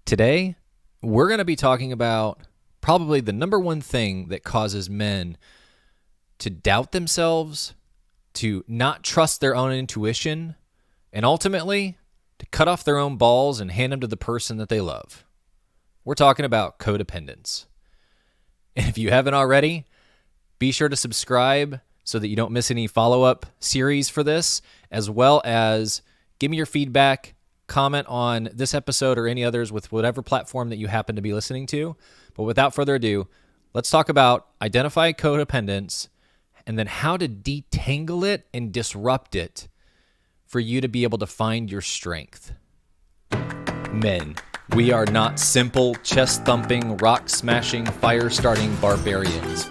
Today, we're going to be talking about probably the number one thing that causes men to doubt themselves, to not trust their own intuition, and ultimately to cut off their own balls and hand them to the person that they love. We're talking about codependence. And if you haven't already, be sure to subscribe so that you don't miss any follow-up series for this, as well as give me your feedback, comment on this episode or any others with whatever platform that you happen to be listening to. But without further ado, let's talk about identifying codependence and then how to detangle it and disrupt it for you to be able to find your strength. Men, we are not simple, chest-thumping, rock-smashing, fire-starting barbarians.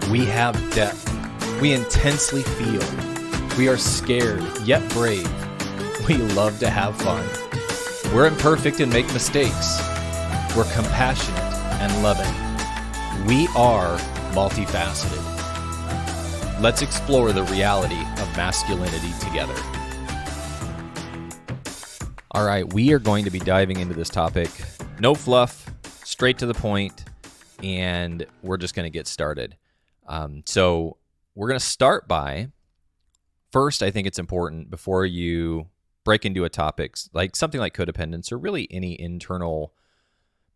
We have depth. We intensely feel. We are scared, yet brave. We love to have fun. We're imperfect and make mistakes. We're compassionate and loving. We are multifaceted. Let's explore the reality of masculinity together. All right, we are going to be diving into this topic. No fluff, straight to the point, and we're just going to get started. So we're going to start by, first, I think it's important before you break into a topic like something like codependence or really any internal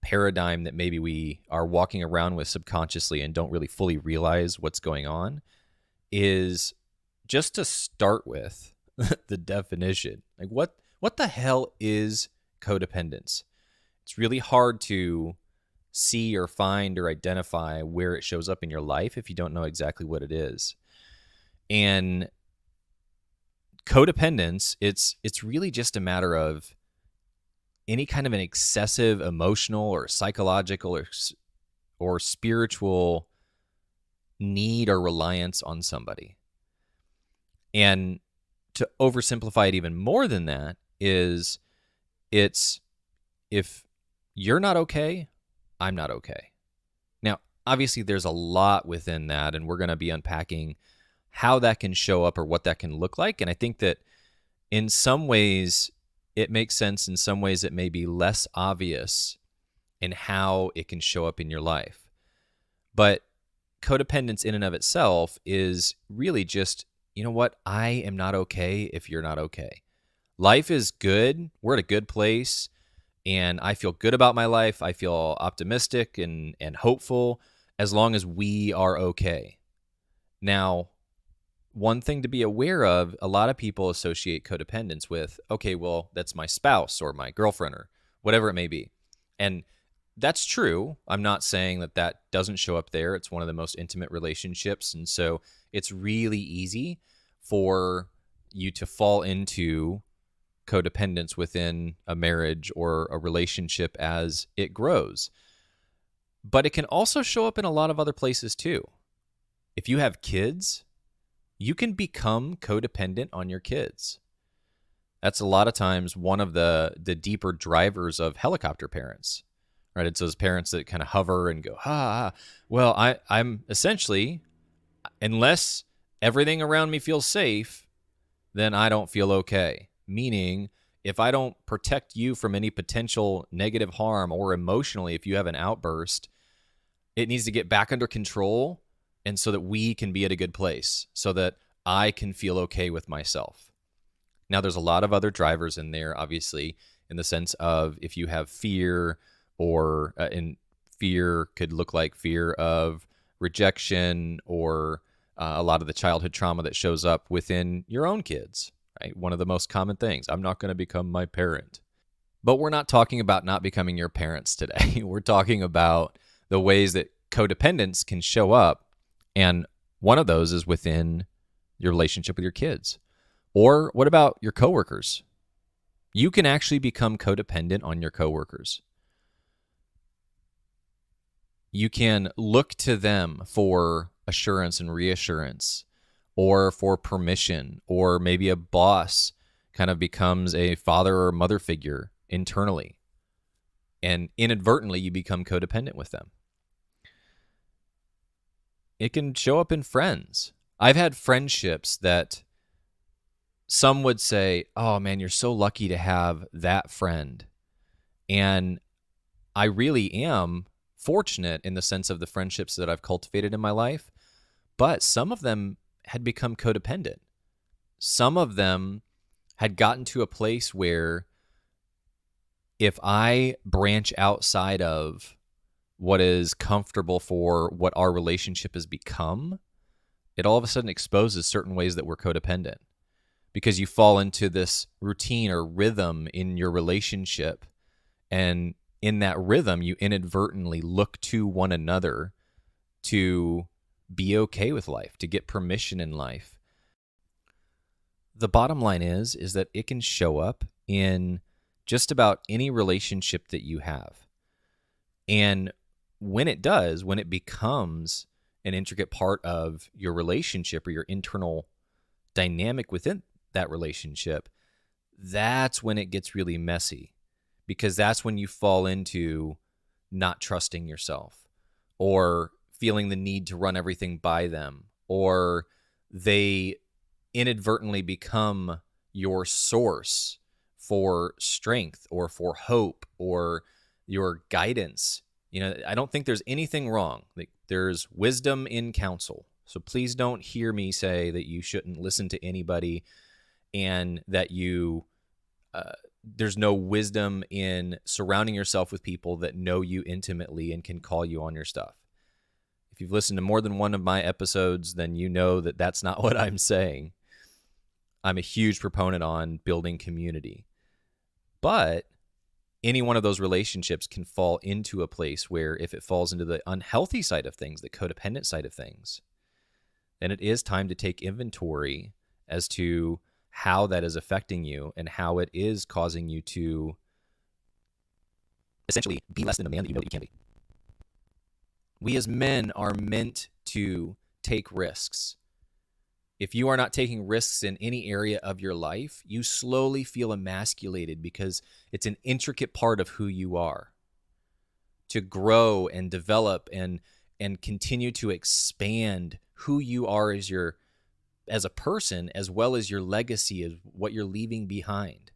paradigm that maybe we are walking around with subconsciously and don't really fully realize what's going on, is just to start with the definition. Like what the hell is codependence? It's really hard to see or find or identify where it shows up in your life if you don't know exactly what it is. And codependence, it's really just a matter of any kind of an excessive emotional or psychological or spiritual need or reliance on somebody. And to oversimplify it even more than that is it's if you're not okay, I'm not okay. Now, obviously there's a lot within that, and we're going to be unpacking how that can show up or what that can look like. And I think that in some ways it makes sense. In some ways it may be less obvious in how it can show up in your life. But codependence in and of itself is really just, you know what? I am not okay if you're not okay. Life is good. We're at a good place. And I feel good about my life. I feel optimistic and hopeful as long as we are okay. Now, one thing to be aware of, a lot of people associate codependence with, okay, well, that's my spouse or my girlfriend or whatever it may be. And that's true. I'm not saying that that doesn't show up there. It's one of the most intimate relationships. And so it's really easy for you to fall into codependence within a marriage or a relationship as it grows. But it can also show up in a lot of other places too. If you have kids, you can become codependent on your kids. That's a lot of times one of the deeper drivers of helicopter parents, right? It's those parents that kind of hover and go, well, I'm essentially, unless everything around me feels safe, then I don't feel okay. Meaning, if I don't protect you from any potential negative harm or emotionally, if you have an outburst, it needs to get back under control. And so that we can be at a good place, so that I can feel okay with myself. Now, there's a lot of other drivers in there, obviously, in the sense of if you have fear, or and fear could look like fear of rejection or a lot of the childhood trauma that shows up within your own kids, right? One of the most common things, I'm not going to become my parent. But we're not talking about not becoming your parents today. We're talking about the ways that codependence can show up. And one of those is within your relationship with your kids. Or what about your coworkers? You can actually become codependent on your coworkers. You can look to them for assurance and reassurance, or for permission, or maybe a boss kind of becomes a father or mother figure internally. And inadvertently, you become codependent with them. It can show up in friends. I've had friendships that some would say, oh man, you're so lucky to have that friend. And I really am fortunate in the sense of the friendships that I've cultivated in my life, but some of them had become codependent. Some of them had gotten to a place where if I branch outside of what is comfortable for what our relationship has become, it all of a sudden exposes certain ways that we're codependent, because you fall into this routine or rhythm in your relationship. And in that rhythm, you inadvertently look to one another to be okay with life, to get permission in life. The bottom line is that it can show up in just about any relationship that you have. And when it does, when it becomes an intricate part of your relationship or your internal dynamic within that relationship, that's when it gets really messy, because that's when you fall into not trusting yourself or feeling the need to run everything by them, or they inadvertently become your source for strength or for hope or your guidance. I don't think there's anything wrong. Like, there's wisdom in counsel. So please don't hear me say that you shouldn't listen to anybody and that there's no wisdom in surrounding yourself with people that know you intimately and can call you on your stuff. If you've listened to more than one of my episodes, then you know that that's not what I'm saying. I'm a huge proponent on building community. But any one of those relationships can fall into a place where if it falls into the unhealthy side of things, the codependent side of things, then it is time to take inventory as to how that is affecting you and how it is causing you to essentially be less than the man that you know that you can be. We as men are meant to take risks. If you are not taking risks in any area of your life, you slowly feel emasculated because it's an intricate part of who you are. To grow and develop and continue to expand who you are as a person, as well as your legacy, as what you're leaving behind.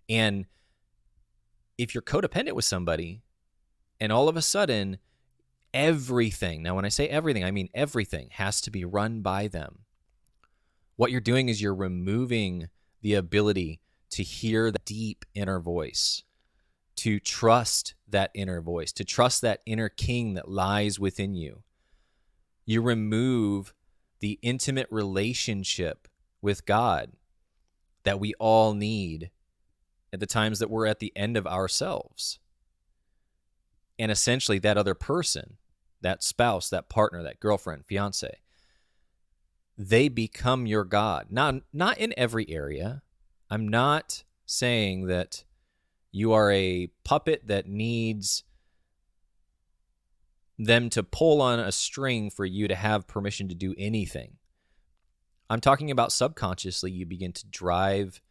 And if you're codependent with somebody and all of a sudden everything, now when I say everything, I mean everything has to be run by them, what you're doing is you're removing the ability to hear the deep inner voice, to trust that inner voice, to trust that inner king that lies within you. You remove the intimate relationship with God that we all need at the times that we're at the end of ourselves. And essentially that other person, that spouse, that partner, that girlfriend, fiance, they become your God. Not in every area. I'm not saying that you are a puppet that needs them to pull on a string for you to have permission to do anything. I'm talking about subconsciously, you begin to drive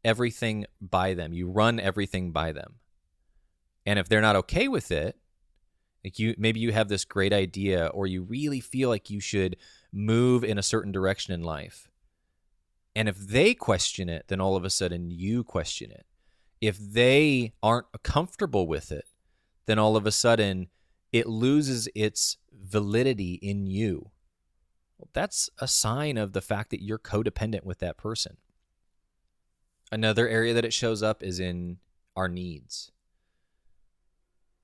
everything by them. You run everything by them. And if they're not okay with it, like maybe you have this great idea, or you really feel like you should move in a certain direction in life. And if they question it, then all of a sudden you question it. If they aren't comfortable with it, then all of a sudden it loses its validity in you. Well, that's a sign of the fact that you're codependent with that person. Another area that it shows up is in our needs.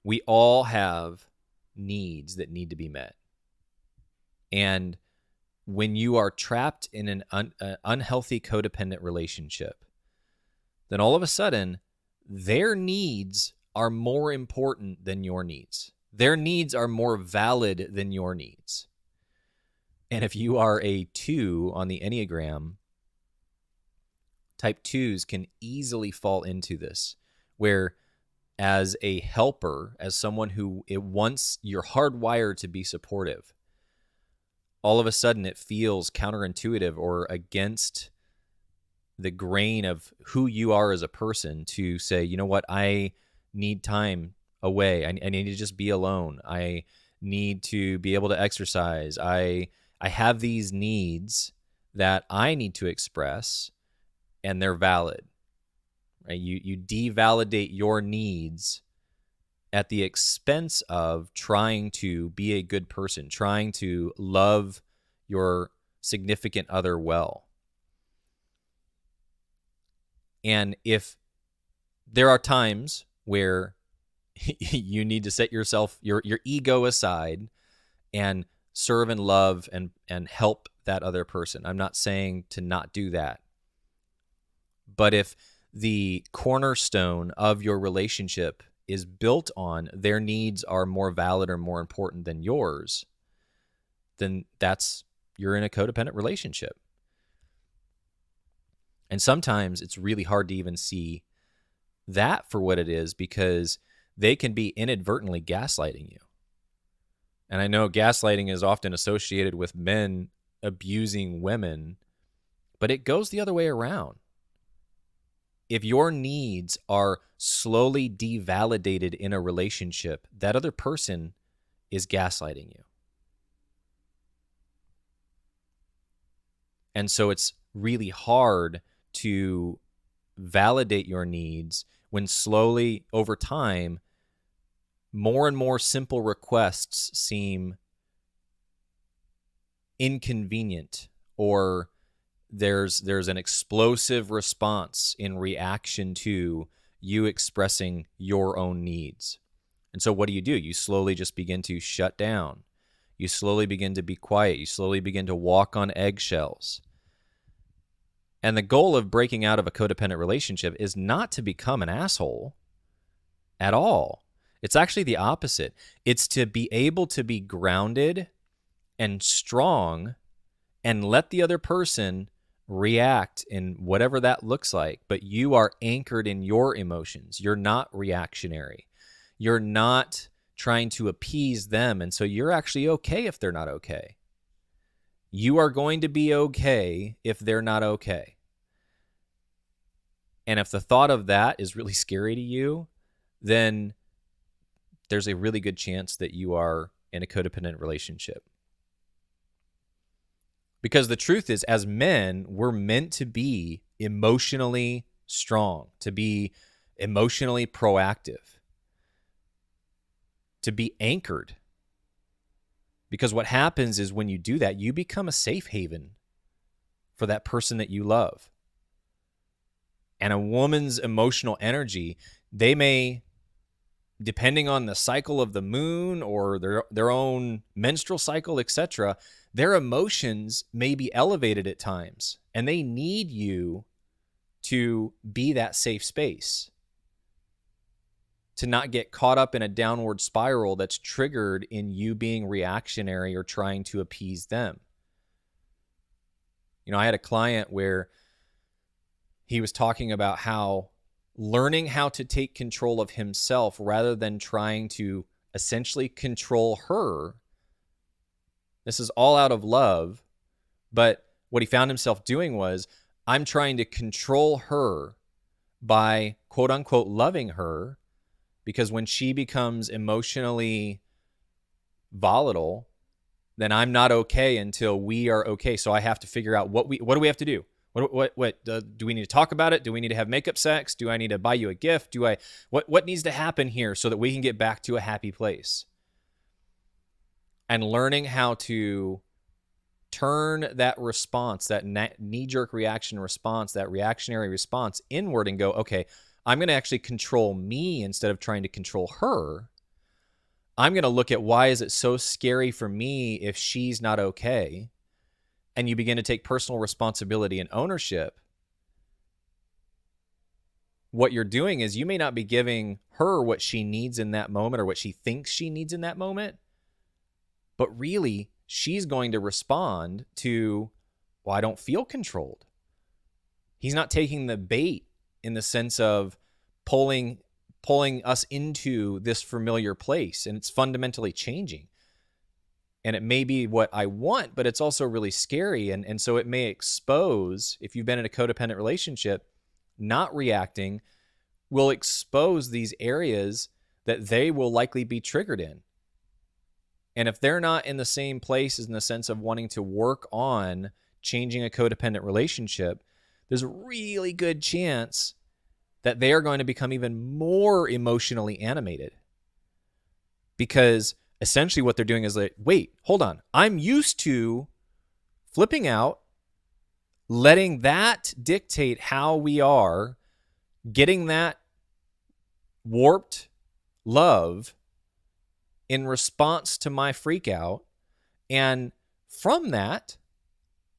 We all have needs that need to be met. And when you are trapped in an unhealthy codependent relationship, then all of a sudden their needs are more important than your needs. Their needs are more valid than your needs. And if you are a 2 on the Enneagram, type 2s can easily fall into this, where as a helper, as someone who you're hardwired to be supportive, all of a sudden it feels counterintuitive or against the grain of who you are as a person to say, you know what, I need time away. I need to just be alone. I need to be able to exercise. I have these needs that I need to express, and they're valid. right? You devalidate your needs at the expense of trying to be a good person, trying to love your significant other well. And if there are times where you need to set yourself, your ego aside and serve and love and help that other person. I'm not saying to not do that. But if the cornerstone of your relationship is built on their needs are more valid or more important than yours, then you're in a codependent relationship. And sometimes it's really hard to even see that for what it is, because they can be inadvertently gaslighting you. And I know gaslighting is often associated with men abusing women, but it goes the other way around. If your needs are slowly devalidated in a relationship, that other person is gaslighting you. And so it's really hard to validate your needs when slowly over time, more and more simple requests seem inconvenient, or there's an explosive response in reaction to you expressing your own needs. And so what do? You slowly just begin to shut down. You slowly begin to be quiet. You slowly begin to walk on eggshells. And the goal of breaking out of a codependent relationship is not to become an asshole at all. It's actually the opposite. It's to be able to be grounded and strong and let the other person react in whatever that looks like. But you are anchored in your emotions. You're not reactionary. You're not trying to appease them. And so you're actually okay if they're not okay. You are going to be okay if they're not okay. And if the thought of that is really scary to you, then there's a really good chance that you are in a codependent relationship. Because the truth is, as men, we're meant to be emotionally strong, to be emotionally proactive, to be anchored. Because what happens is when you do that, you become a safe haven for that person that you love. And a woman's emotional energy, they may, depending on the cycle of the moon or their own menstrual cycle, etc., their emotions may be elevated at times, and they need you to be that safe space, to not get caught up in a downward spiral that's triggered in you being reactionary or trying to appease them. You know, I had a client where he was talking about how learning how to take control of himself rather than trying to essentially control her. This is all out of love, but what he found himself doing was, I'm trying to control her by quote unquote loving her, because when she becomes emotionally volatile, then I'm not okay until we are okay. So I have to figure out what do we have to do? What do we need to talk about it? Do we need to have makeup sex? Do I need to buy you a gift? What needs to happen here so that we can get back to a happy place? And learning how to turn that response, that knee-jerk reaction response, that reactionary response inward and go, okay, I'm going to actually control me instead of trying to control her. I'm going to look at why is it so scary for me if she's not okay? And you begin to take personal responsibility and ownership. What you're doing is you may not be giving her what she needs in that moment or what she thinks she needs in that moment, but really she's going to respond to, well, I don't feel controlled. He's not taking the bait in the sense of pulling us into this familiar place, and it's fundamentally changing. And it may be what I want, but it's also really scary. And so it may expose, if you've been in a codependent relationship, not reacting will expose these areas that they will likely be triggered in. And if they're not in the same place as in the sense of wanting to work on changing a codependent relationship, there's a really good chance that they are going to become even more emotionally animated. Because essentially what they're doing is like, wait, hold on. I'm used to flipping out, letting that dictate how we are, getting that warped love in response to my freak out. And from that,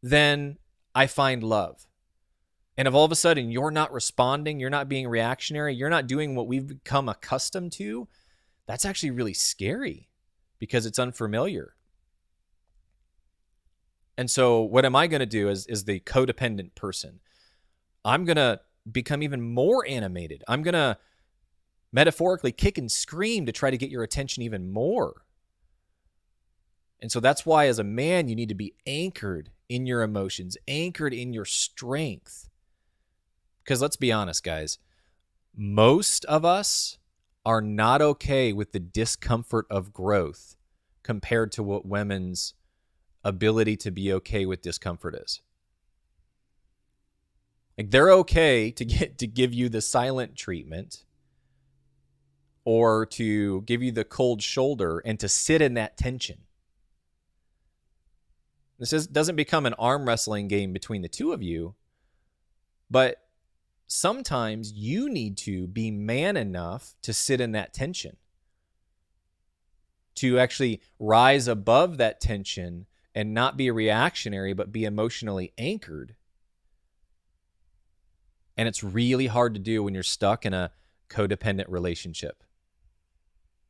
then I find love. And if all of a sudden you're not responding, you're not being reactionary, you're not doing what we've become accustomed to, that's actually really scary because it's unfamiliar. And so what am I going to do as the codependent person? I'm going to become even more animated. I'm going to metaphorically kick and scream to try to get your attention even more. And so that's why as a man, you need to be anchored in your emotions, anchored in your strength. Because let's be honest, guys, most of us are not okay with the discomfort of growth compared to what women's ability to be okay with discomfort is. Like they're okay to give you the silent treatment or to give you the cold shoulder and to sit in that tension. This doesn't become an arm wrestling game between the two of you, but sometimes you need to be man enough to sit in that tension, to actually rise above that tension and not be reactionary, but be emotionally anchored. And it's really hard to do when you're stuck in a codependent relationship.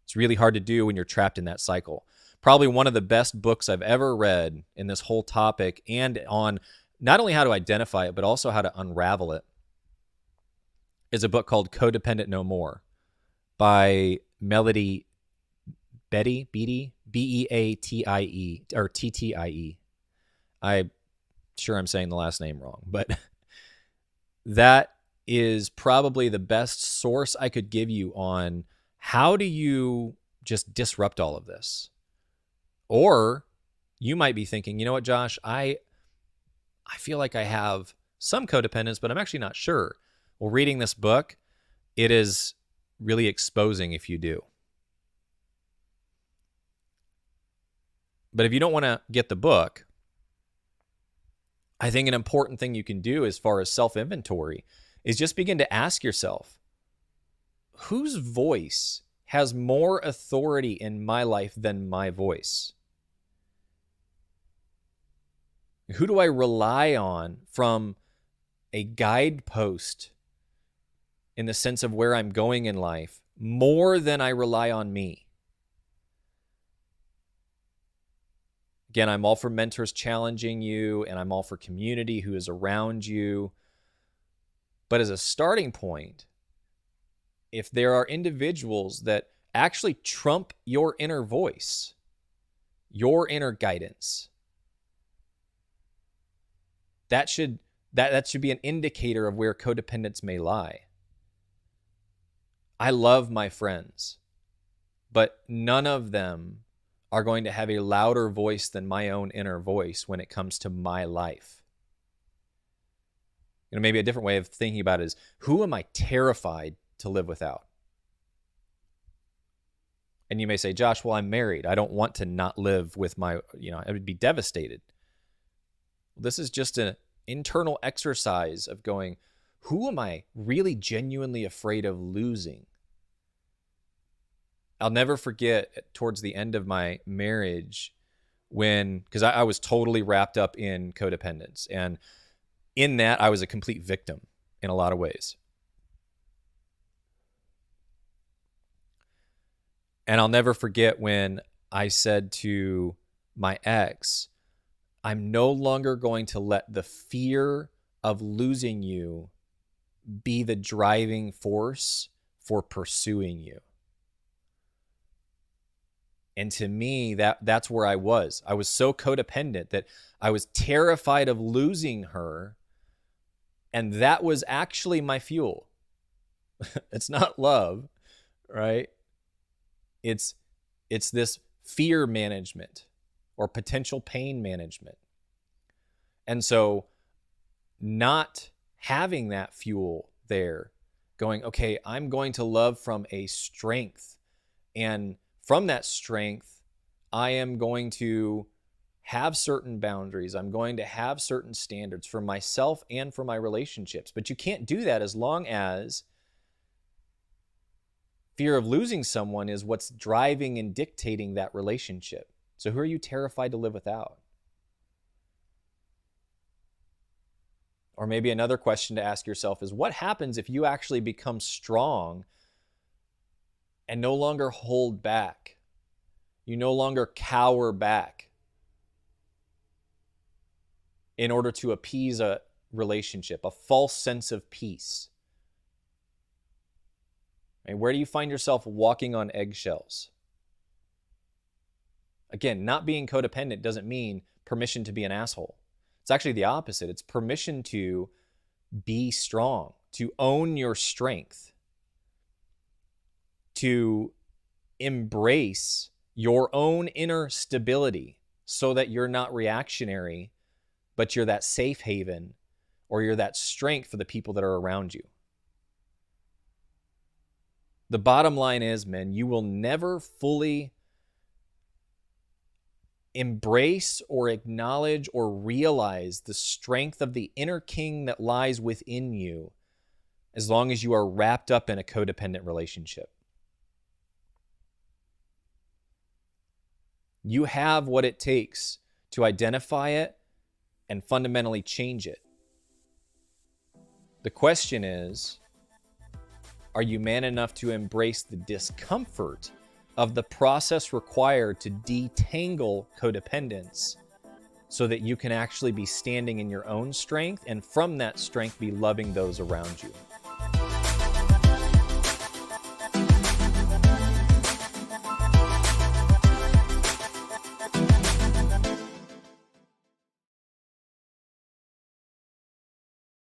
It's really hard to do when you're trapped in that cycle. Probably one of the best books I've ever read in this whole topic and on not only how to identify it, but also how to unravel it is a book called Codependent No More by Melody Beattie, Beatie, or Ttie. I'm sure I'm saying the last name wrong, but that is probably the best source I could give you on how do you just disrupt all of this. Or you might be thinking, you know what, Josh, I feel like I have some codependence, but I'm actually not sure. Well, reading this book, it is really exposing if you do. But if you don't want to get the book, I think an important thing you can do as far as self-inventory is just begin to ask yourself, whose voice has more authority in my life than my voice? Who do I rely on from a guidepost in the sense of where I'm going in life more than I rely on me? Again, I'm all for mentors challenging you, and I'm all for community who is around you. But as a starting point, if there are individuals that actually trump your inner voice, your inner guidance, that should be an indicator of where codependence may lie. I love my friends, but none of them are going to have a louder voice than my own inner voice when it comes to my life. You know, maybe a different way of thinking about it is, who am I terrified to live without? And you may say, Josh, well, I'm married. I don't want to not live with my, I would be devastated. This is just an internal exercise of going, who am I really genuinely afraid of losing? I'll never forget towards the end of my marriage because I was totally wrapped up in codependence. And in that, I was a complete victim in a lot of ways. And I'll never forget when I said to my ex, I'm no longer going to let the fear of losing you be the driving force for pursuing you. And to me, that's where I was. I was so codependent that I was terrified of losing her. And that was actually my fuel. It's not love, right? It's this fear management or potential pain management. And so not having that fuel there going, okay, I'm going to love from a strength. And from that strength, I am going to have certain boundaries. I'm going to have certain standards for myself and for my relationships. But you can't do that as long as fear of losing someone is what's driving and dictating that relationship. So who are you terrified to live without? Or maybe another question to ask yourself is, what happens if you actually become strong and no longer hold back? You no longer cower back in order to appease a relationship, a false sense of peace. And where do you find yourself walking on eggshells? Again, not being codependent doesn't mean permission to be an asshole. It's actually the opposite. It's permission to be strong, to own your strength, to embrace your own inner stability so that you're not reactionary, but you're that safe haven, or you're that strength for the people that are around you. The bottom line is, man, you will never fully embrace or acknowledge or realize the strength of the inner king that lies within you as long as you are wrapped up in a codependent relationship. You have what it takes to identify it and fundamentally change it. The question is, are you man enough to embrace the discomfort of the process required to detangle codependence so that you can actually be standing in your own strength, and from that strength be loving those around you?